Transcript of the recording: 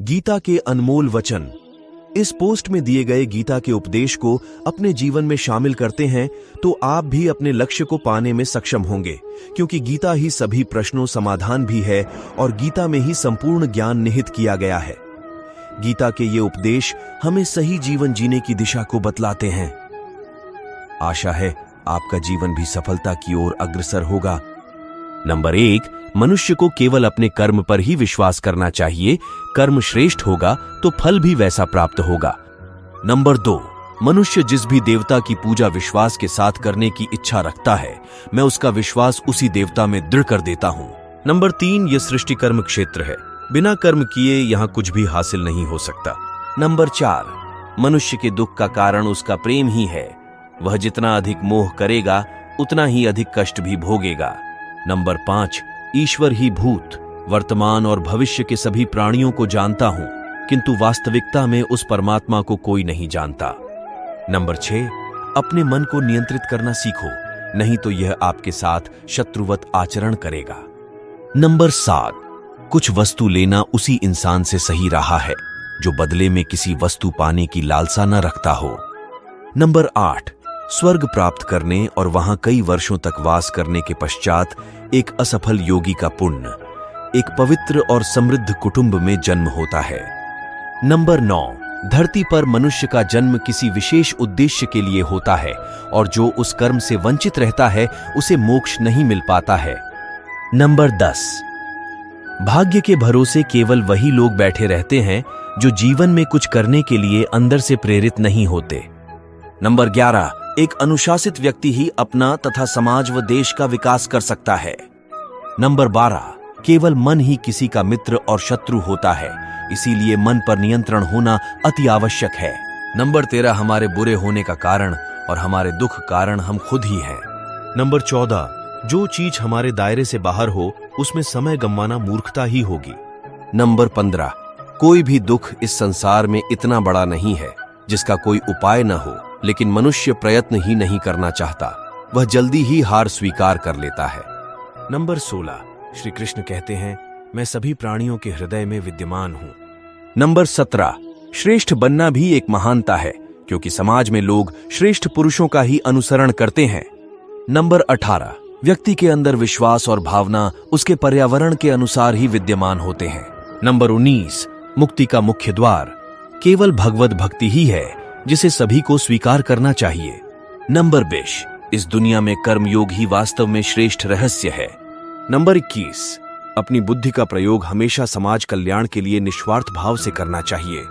गीता के अनमोल वचन। इस पोस्ट में दिए गए गीता के उपदेश को अपने जीवन में शामिल करते हैं तो आप भी अपने लक्ष्य को पाने में सक्षम होंगे, क्योंकि गीता ही सभी प्रश्नों समाधान भी है और गीता में ही संपूर्ण ज्ञान निहित किया गया है। गीता के ये उपदेश हमें सही जीवन जीने की दिशा को बतलाते हैं। आशा है आपका जीवन भी सफलता की ओर अग्रसर होगा। नंबर 1, मनुष्य को केवल अपने कर्म पर ही विश्वास करना चाहिए। कर्म श्रेष्ठ होगा तो फल भी वैसा प्राप्त होगा। नंबर 2, मनुष्य जिस भी देवता की पूजा विश्वास के साथ करने की इच्छा रखता है, मैं उसका विश्वास उसी देवता में दृढ़ कर देता हूं। नंबर 3, यह सृष्टि कर्म क्षेत्र है, बिना कर्म किए यहां कुछ भी हासिल नहीं हो सकता। नंबर 4, मनुष्य के दुख का कारण उसका प्रेम ही है। वह जितना अधिक मोह करेगा उतना ही अधिक कष्ट भी भोगेगा। नंबर 5, ईश्वर ही भूत, वर्तमान और भविष्य के सभी प्राणियों को जानता हूं, किंतु वास्तविकता में उस परमात्मा को कोई नहीं जानता। नंबर 6, अपने मन को नियंत्रित करना सीखो, नहीं तो यह आपके साथ शत्रुवत आचरण करेगा। नंबर 7, कुछ वस्तु लेना उसी इंसान से सही रहा है जो बदले में किसी वस्तु पाने की लालसा न रखता हो। नंबर 8, स्वर्ग प्राप्त करने और वहां कई वर्षों तक वास करने के पश्चात एक असफल योगी का पुण्य एक पवित्र और समृद्ध कुटुंब में जन्म होता है। नंबर 9, धरती पर मनुष्य का जन्म किसी विशेष उद्देश्य के लिए होता है और जो उस कर्म से वंचित रहता है उसे मोक्ष नहीं मिल पाता है। नंबर 10, भाग्य के भरोसे केवल वही लोग बैठे रहते हैं जो जीवन में कुछ करने के लिए अंदर से प्रेरित नहीं होते। नंबर 11, एक अनुशासित व्यक्ति ही अपना तथा समाज व देश का विकास कर सकता है। नंबर 12, केवल मन ही किसी का मित्र और शत्रु होता है, इसीलिए मन पर नियंत्रण होना अति आवश्यक है। नंबर 13, हमारे बुरे होने का कारण और हमारे दुख कारण हम खुद ही हैं। नंबर 14, जो चीज हमारे दायरे से बाहर हो उसमें समय गंवाना मूर्खता ही होगी। नंबर 15, कोई भी दुख इस संसार में इतना बड़ा नहीं है जिसका कोई उपाय न हो, लेकिन मनुष्य प्रयत्न ही नहीं करना चाहता, वह जल्दी ही हार स्वीकार कर लेता है। नंबर 16, श्री कृष्ण कहते हैं, मैं सभी प्राणियों के हृदय में विद्यमान हूं। नंबर 17, श्रेष्ठ बनना भी एक महानता है, क्योंकि समाज में लोग श्रेष्ठ पुरुषों का ही अनुसरण करते हैं। नंबर 18, व्यक्ति के अंदर विश्वास और भावना उसके पर्यावरण के अनुसार ही विद्यमान होते हैं। नंबर 19, मुक्ति का मुख्य द्वार केवल भगवत भक्ति ही है, जिसे सभी को स्वीकार करना चाहिए। नंबर 20, इस दुनिया में कर्मयोग ही वास्तव में श्रेष्ठ रहस्य है। नंबर 21, अपनी बुद्धि का प्रयोग हमेशा समाज कल्याण के लिए निस्वार्थ भाव से करना चाहिए।